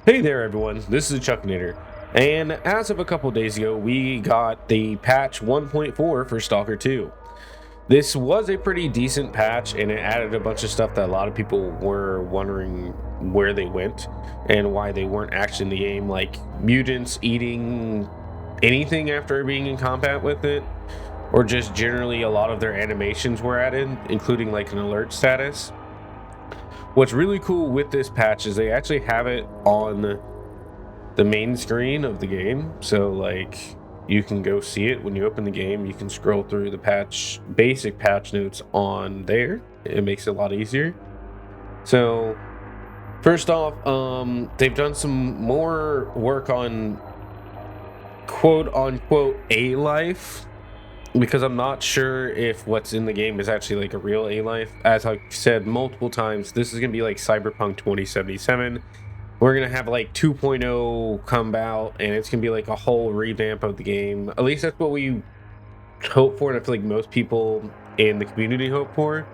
Hey there everyone, this is Chuckinator, and as of a couple days ago, we got the patch 1.4 for Stalker 2. This was a pretty decent patch, and it added a bunch of stuff that a lot of people were wondering where they went and why they weren't actually in the game, like mutants eating anything after being in combat with it, or just generally a lot of their animations were added, including like an alert status. What's really cool with this patch is they actually have it on the main screen of the game. So like you can go see it when you open the game. You can scroll through the basic patch notes on there. It makes it a lot easier. So first off, they've done some more work on quote unquote a life, because I'm not sure if what's in the game is actually like a real A-Life. As I've said multiple times, this is going to be like Cyberpunk 2077. We're going to have like 2.0 come out, and it's going to be like a whole revamp of the game. At least that's what we hope for, and I feel like most people in the community hope for.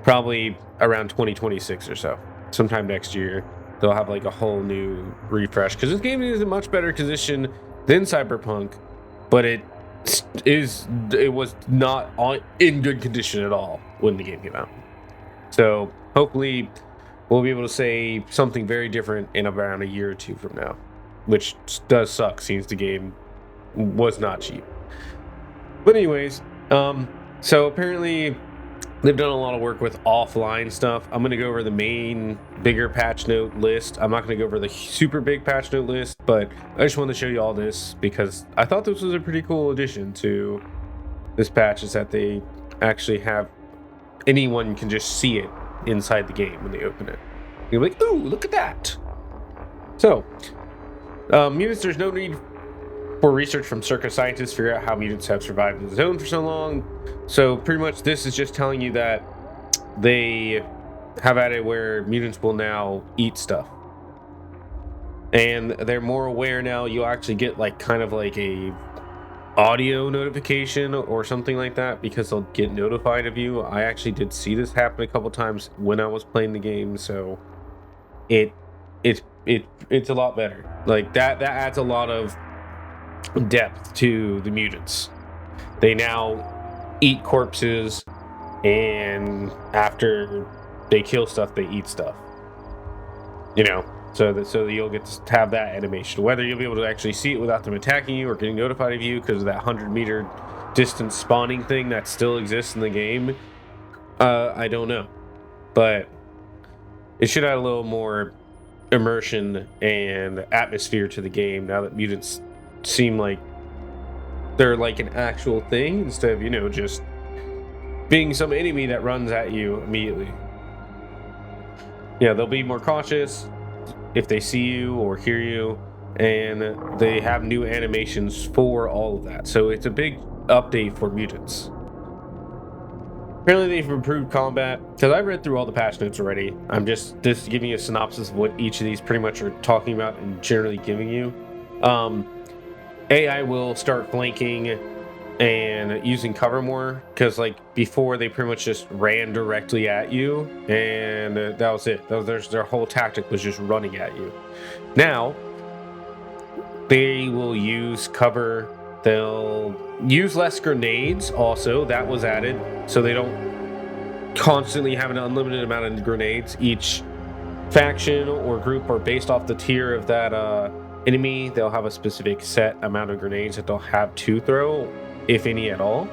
Probably around 2026 or so. Sometime next year, they'll have like a whole new refresh. Because this game is in a much better condition than Cyberpunk, but it was not in good condition at all when the game came out. So hopefully we'll be able to say something very different in around a year or two from now, which does suck since the game was not cheap. But anyways, so apparently they've done a lot of work with offline stuff. I'm going to go over the main bigger patch note list. I'm not going to go over the super big patch note list, but I just wanted to show you all this because I thought this was a pretty cool addition to this patch, is that they actually have anyone can just see it inside the game when they open it. You're like, ooh, look at that. So, mutants, there's no need for research from circus scientists to figure out how mutants have survived in the zone for so long. So pretty much this is just telling you that they have added where mutants will now eat stuff. And they're more aware now. You'll actually get like kind of like a audio notification or something like that, because they'll get notified of you. I actually did see this happen a couple times when I was playing the game, so it's a lot better. Like that adds a lot of depth to the mutants. They now eat corpses, and after they kill stuff, they eat stuff. You know, so you'll get to have that animation. Whether you'll be able to actually see it without them attacking you or getting notified of you because of that 100-meter distance spawning thing that still exists in the game, I don't know. But it should add a little more immersion and atmosphere to the game now that mutants seem like they're like an actual thing instead of, you know, just being some enemy that runs at you immediately. Yeah, they'll be more cautious if they see you or hear you, and they have new animations for all of that. So it's a big update for mutants. Apparently they've improved combat, because I've read through all the patch notes already. I'm just giving you a synopsis of what each of these pretty much are talking about and generally giving you. AI will start flanking and using cover more, because like before they pretty much just ran directly at you, and that was it. Their whole tactic was just running at you. Now they will use cover. They'll use less grenades also. That was added, so they don't constantly have an unlimited amount of grenades. Each faction or group are based off the tier of that enemy. They'll have a specific set amount of grenades that they'll have to throw, if any at all.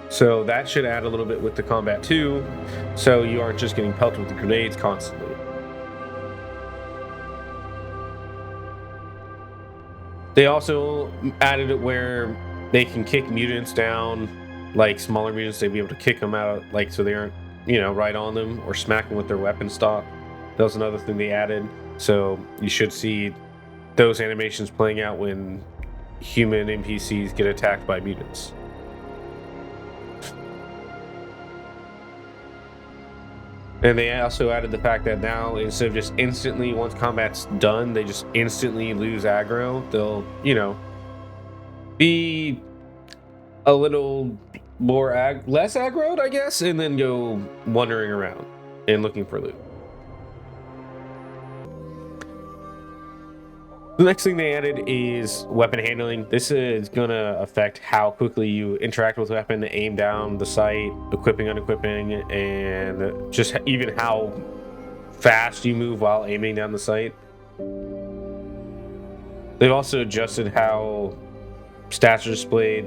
So that should add a little bit with the combat too, so you aren't just getting pelted with the grenades constantly. They also added it where they can kick mutants down, like smaller mutants. They'd be able to kick them out, like so they aren't, you know, right on them or smack them with their weapon stock. That was another thing they added. So you should see those animations playing out when human NPCs get attacked by mutants. And they also added the fact that now, instead of just instantly, once combat's done, they just instantly lose aggro. They'll, you know, be a little more less aggroed, I guess, and then go wandering around and looking for loot. The next thing they added is weapon handling. This is gonna affect how quickly you interact with weapon, aim down the sight, equipping, unequipping, and just even how fast you move while aiming down the sight. They've also adjusted how stats are displayed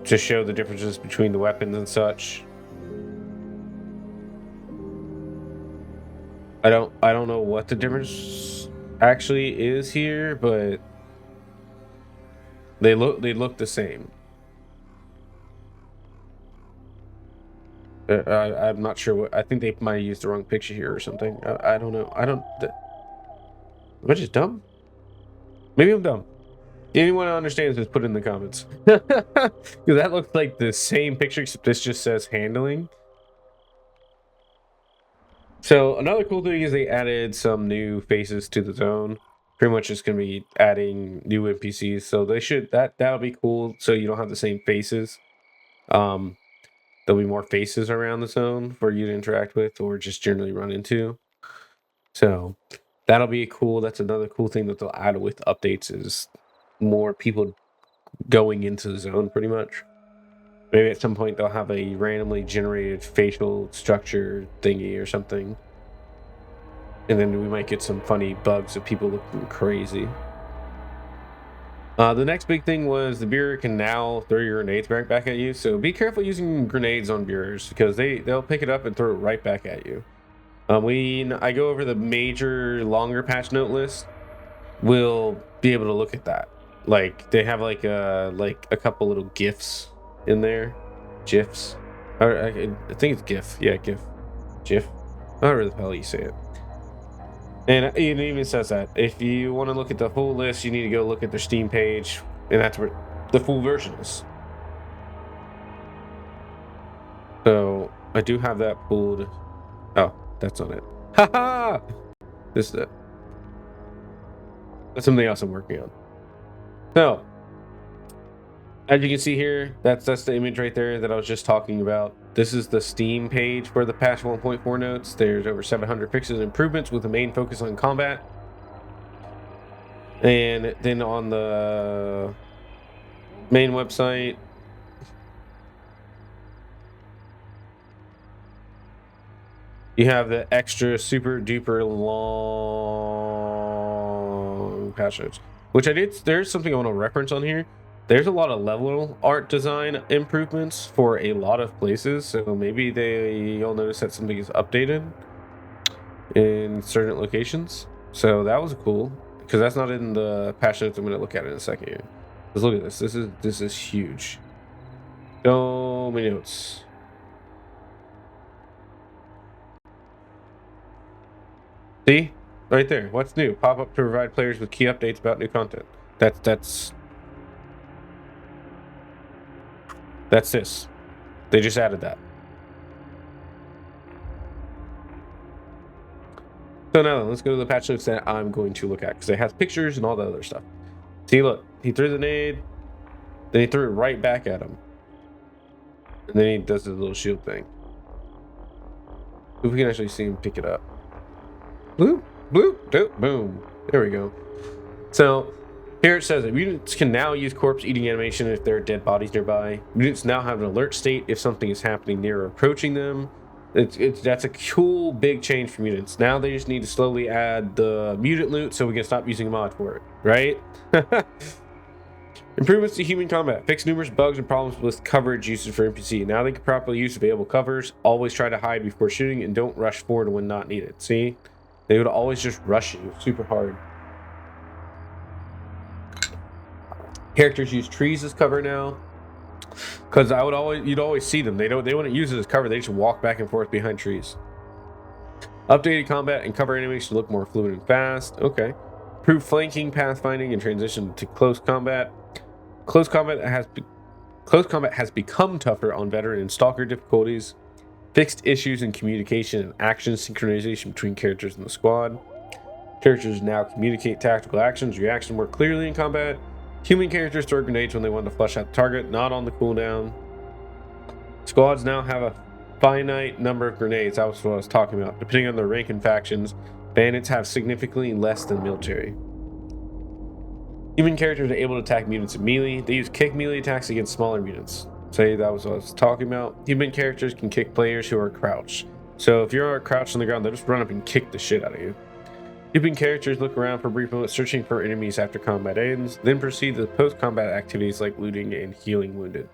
to show the differences between the weapons and such. I don't know what the difference actually is here, but they look the same. I'm not sure what. I think they might have used the wrong picture here or something. I don't know. Am I just dumb? Maybe I'm dumb. Anyone who understands this, put it in the comments. Because that looks like the same picture, except this just says handling. So another cool thing is they added some new faces to the zone. Pretty much just going to be adding new NPCs. So they should that'll be cool. So you don't have the same faces. There'll be more faces around the zone for you to interact with or just generally run into. So that'll be cool. That's another cool thing that they'll add with updates is more people going into the zone pretty much. Maybe at some point they'll have a randomly generated facial structure thingy or something. And then we might get some funny bugs of people looking crazy. The next big thing was the beer can now throw your grenades back at you. So be careful using grenades on beers because they'll pick it up and throw it right back at you. I go over the major longer patch note list, we'll be able to look at that. Like they have like a couple little GIFs in there, GIFs. I think it's GIF. Yeah, GIF. However the hell you say it. And it even says that if you want to look at the full list, you need to go look at their Steam page, and that's where the full version is. So I do have that pulled. Oh, that's on it. Haha! This is it. That's something else I'm working on. So, as you can see here, that's the image right there that I was just talking about. This is the Steam page for the patch 1.4 notes. There's over 700 fixes and improvements with the main focus on combat. And then on the main website, you have the extra super duper long patch notes, which there's something I want to reference on here. There's a lot of level art design improvements for a lot of places, so maybe you'll notice that something is updated in certain locations. So that was cool because that's not in the patch notes. I'm going to look at it in a second here. Let's look at this. This is huge. So many notes. See right there. What's new? Pop up to provide players with key updates about new content. That's this. They just added that. So now let's go to the patch notes that I'm going to look at because it has pictures and all the other stuff. See, look, he threw the nade, then he threw it right back at him, and then he does the little shield thing. If we can actually see him pick it up. Bloop, bloop, doop, boom. There we go. So here it says that mutants can now use corpse eating animation if there are dead bodies nearby. Mutants now have an alert state if something is happening near or approaching them. That's a cool big change for mutants. Now they just need to slowly add the mutant loot so we can stop using a mod for it, right? Improvements to human combat. Fix numerous bugs and problems with coverage usage for NPC. Now they can properly use available covers. Always try to hide before shooting and don't rush forward when not needed. See? They would always just rush you super hard. Characters use trees as cover now, because you'd always see them. They wouldn't use it as cover. They just walk back and forth behind trees. Updated combat and cover animation to look more fluid and fast. Okay. Improved flanking, pathfinding, and transition to close combat. Close combat has become tougher on veteran and stalker difficulties. Fixed issues in communication and action synchronization between characters in the squad. Characters now communicate tactical actions, reaction more clearly in combat. Human characters throw grenades when they want to flush out the target, not on the cooldown. Squads now have a finite number of grenades. That was what I was talking about. Depending on their rank and factions, bandits have significantly less than military. Human characters are able to attack mutants in melee. They use kick melee attacks against smaller mutants. Say that was what I was talking about. Human characters can kick players who are crouched. So if you're crouched on the ground, they'll just run up and kick the shit out of you. Human characters look around for brief moments, searching for enemies after combat ends, then proceed to post-combat activities like looting and healing wounded.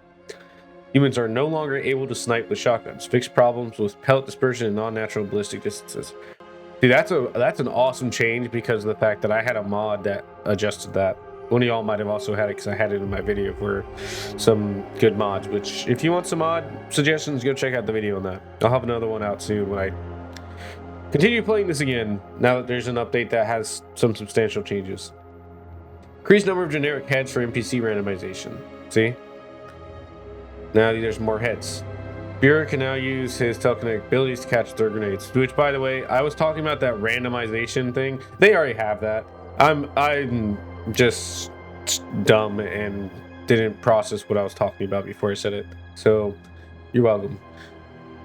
Humans are no longer able to snipe with shotguns. Fix problems with pellet dispersion and non-natural ballistic distances. See, that's an awesome change because of the fact that I had a mod that adjusted that. One of y'all might have also had it because I had it in my video for some good mods, which if you want some mod suggestions, go check out the video on that. I'll have another one out soon when I continue playing this again, now that there's an update that has some substantial changes. Increased number of generic heads for NPC randomization. See? Now there's more heads. Bureau can now use his telekinetic abilities to catch their grenades, which, by the way, I was talking about that randomization thing. They already have that. I'm just dumb and didn't process what I was talking about before I said it. So, you're welcome.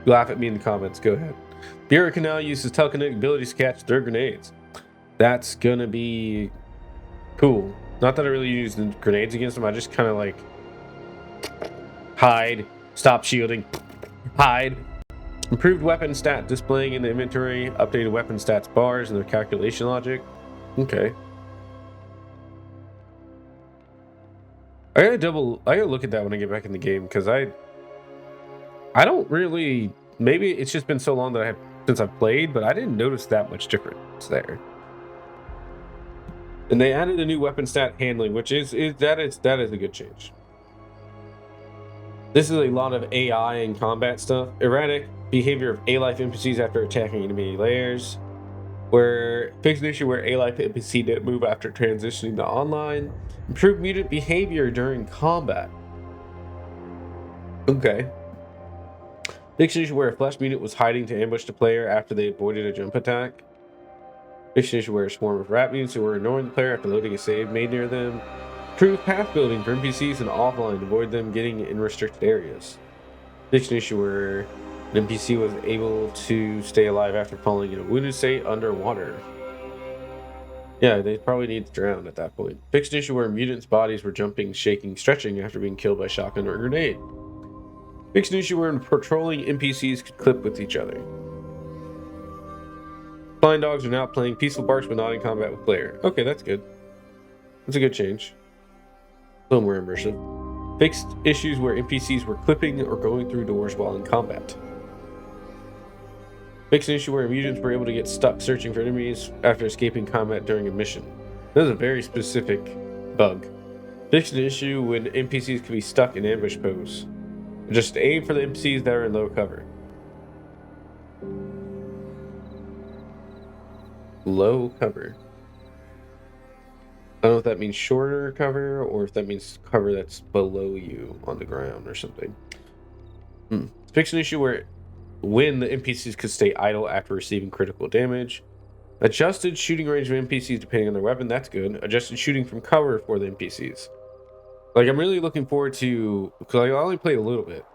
Laugh at me in the comments. Go ahead. Bureau can now use his telekinetic abilities to catch their grenades. That's gonna be cool. Not that I really use the grenades against them. I just kind of like hide, stop shielding, hide. Improved weapon stat displaying in the inventory, updated weapon stats bars and their calculation logic. Okay. I gotta look at that when I get back in the game because I don't really, maybe it's just been so long that since I've played, but I didn't notice that much difference there. And they added a new weapon stat handling, which is a good change. This is a lot of AI and combat stuff. Erratic behavior of A-Life NPCs after attacking enemy layers. Where fixed an issue where A-Life NPC didn't move after transitioning to online. Improved mutant behavior during combat. Okay. Fixed an issue where a flesh mutant was hiding to ambush the player after they avoided a jump attack. Fixed an issue where a swarm of rat mutants who were ignoring the player after loading a save made near them. Improved path building for NPCs and offline to avoid them getting in restricted areas. Fixed an issue where an NPC was able to stay alive after falling in a wounded state underwater. Yeah, they probably need to drown at that point. Fixed an issue where mutants' bodies were jumping, shaking, stretching after being killed by shotgun or grenade. Fixed an issue where patrolling NPCs could clip with each other. Flying dogs are now playing peaceful barks but not in combat with player. Okay, that's good. That's a good change. A little more immersive. Fixed issues where NPCs were clipping or going through doors while in combat. Fixed an issue where mutants were able to get stuck searching for enemies after escaping combat during a mission. That is a very specific bug. Fixed an issue when NPCs could be stuck in ambush pose. Just aim for the NPCs that are in low cover. Low cover. I don't know if that means shorter cover or if that means cover that's below you on the ground or something. Fix an issue where when the NPCs could stay idle after receiving critical damage. Adjusted shooting range of NPCs depending on their weapon. That's good. Adjusted shooting from cover for the NPCs. Like, I'm really looking forward to, because I only played a little bit,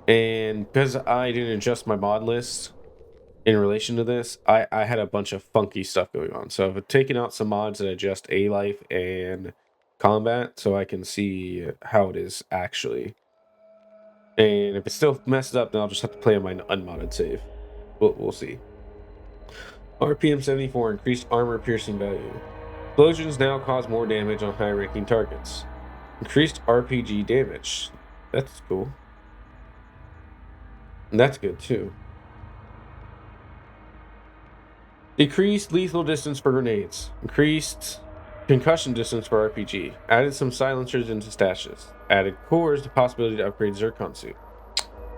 and because I didn't adjust my mod list in relation to this, I had a bunch of funky stuff going on. So I've taken out some mods that adjust A-Life and combat so I can see how it is actually. And if it still messes up, then I'll just have to play on my unmodded save. We'll see. RPM 74, increased armor piercing value. Explosions now cause more damage on high ranking targets. Increased RPG damage. That's cool. And that's good too. Decreased lethal distance for grenades. Increased concussion distance for RPG. Added some silencers into stashes. Added cores, the possibility to upgrade Zircon suit.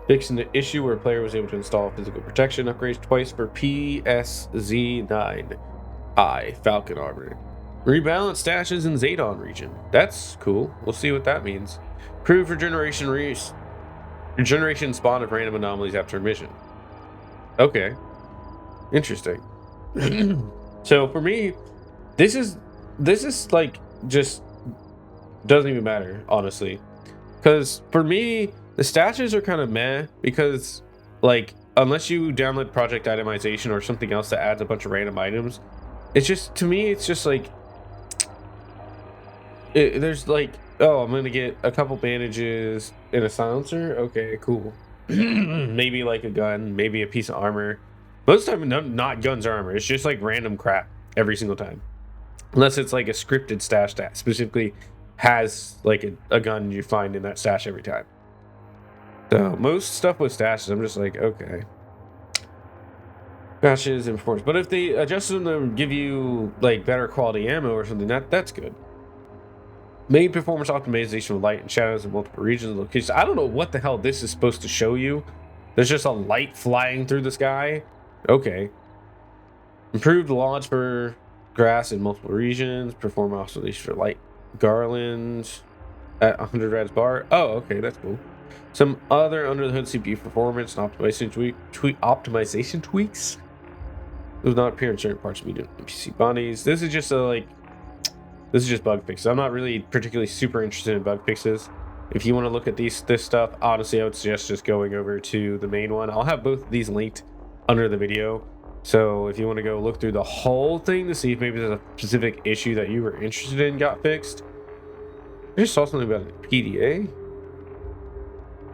Fixing the issue where a player was able to install physical protection upgrades twice for PSZ9I Falcon armor. Rebalance stashes in Zadon region. That's cool. We'll see what that means. Improved regeneration spawn of random anomalies after a mission. Okay. Interesting. So for me, this is like just doesn't even matter, honestly. Because for me, the stashes are kind of meh because, like, unless you download project itemization or something else that adds a bunch of random items, it's just, to me, it's just like, there's like, oh, I'm gonna get a couple bandages and a silencer. Okay, cool. Maybe like a gun, maybe a piece of armor. Most of the time, not guns or armor. It's just like random crap every single time, unless it's like a scripted stash that specifically has like a gun you find in that stash every time. So most stuff with stashes, I'm just like, okay. Stashes and performance, but if they adjust them to give you like better quality ammo or something, that's good. Main performance optimization with light and shadows in multiple regions and locations. I don't know what the hell this is supposed to show you. There's just a light flying through the sky. Okay. Improved launch for grass in multiple regions. Perform oscillation for light garlands at 100 rads bar. Oh, okay, that's cool. Some other under the hood CPU performance and optimization tweaks. Does not appear in certain parts of Mutant NPC bodies. This is just this is just bug fixes. I'm not really particularly super interested in bug fixes. If you want to look at this stuff, honestly, I would suggest just going over to the main one. I'll have both of these linked under the video. So if you want to go look through the whole thing to see if maybe there's a specific issue that you were interested in got fixed. I just saw something about a PDA.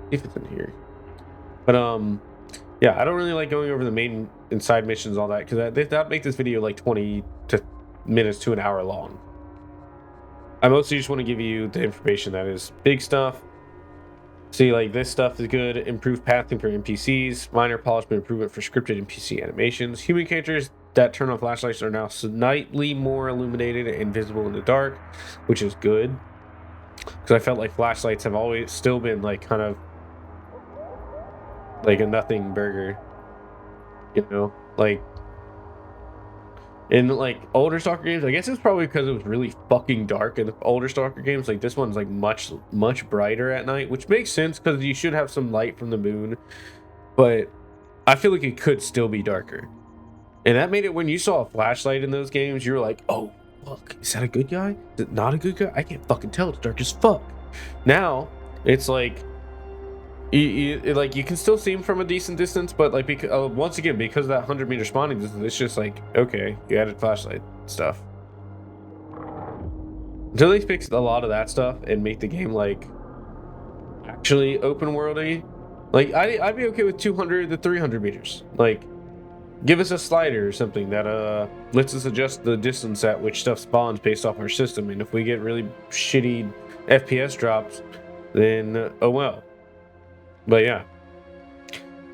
If it's in here. But yeah, I don't really like going over the main and side missions, all that, because that make this video like 20 minutes to an hour long. I mostly just want to give you the information that is big stuff. See, like this stuff is good. Improved pathing for NPCs, minor polishment improvement for scripted NPC animations. Human characters that turn on flashlights are now slightly more illuminated and visible in the dark, which is good. Because I felt like flashlights have always still been like kind of like a nothing burger, you know, like in like older Stalker games. I guess it's probably because it was really fucking dark in the older Stalker games. Like this one's like much brighter at night, which makes sense because you should have some light from the moon, but I feel like it could still be darker, and that made it when you saw a flashlight in those games, you were like, oh fuck, is that a good guy? Is it not a good guy? I can't fucking tell. It's dark as fuck. Now it's like like you can still see him from a decent distance, but like because once again, because of that 100-meter spawning distance, it's just like, okay, you added flashlight stuff. Until they fix a lot of that stuff and make the game like actually open worldy, like I'd be okay with 200 to 300 meters. Like give us a slider or something that lets us adjust the distance at which stuff spawns based off our system, and if we get really shitty FPS drops, then oh well. But yeah.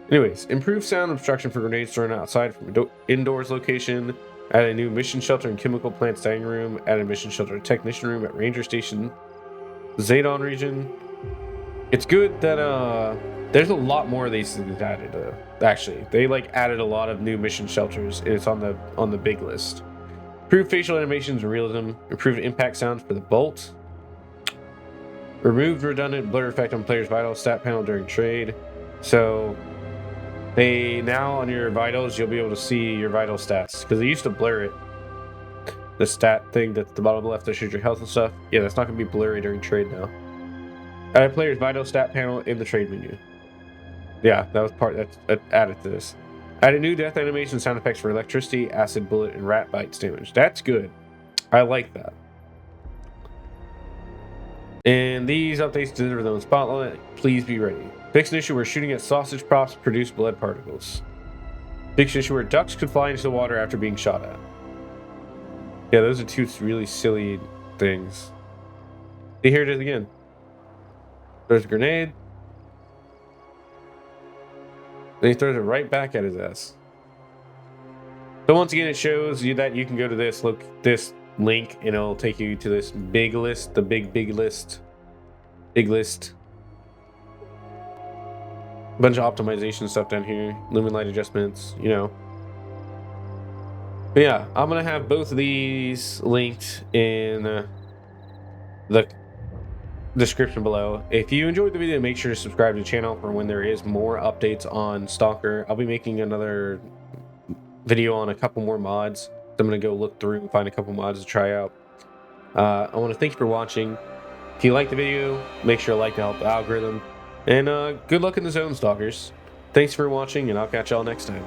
Anyways, improved sound obstruction for grenades thrown outside from indoors location. Add a new mission shelter and chemical plant staging room. Add a mission shelter and technician room at Ranger Station, Zadon region. It's good that there's a lot more of these things added. Actually, they like added a lot of new mission shelters, and it's on the big list. Improved facial animations and realism. Improved impact sounds for the bolt. Removed redundant blur effect on player's vital stat panel during trade. So they now on your vitals, you'll be able to see your vital stats, because they used to blur it. The stat thing that's at the bottom of the left that shows your health and stuff. Yeah, that's not going to be blurry during trade now. Add a player's vital stat panel in the trade menu. Yeah, that was part that's added to this. Add a new death animation sound effects for electricity, acid, bullet, and rat bites damage. That's good. I like that. And these updates deliver them in spotlight. Please be ready. Fix an issue where shooting at sausage props produced blood particles. Fix an issue where ducks could fly into the water after being shot at. Yeah, those are two really silly things. See, here it is again. There's a grenade. Then he throws it right back at his ass. So once again, it shows you that you can go to this link, and it'll take you to this big list, the big list. Bunch of optimization stuff down here, lumen light adjustments, you know. But yeah, I'm gonna have both of these linked in the description below. If you enjoyed the video, make sure to subscribe to the channel for when there is more updates on Stalker. I'll be making another video on a couple more mods. I'm gonna go look through and find a couple mods to try out. I want to thank you for watching. If you liked the video, make sure to like to help the algorithm. And good luck in the zone, Stalkers. Thanks for watching, and I'll catch y'all next time.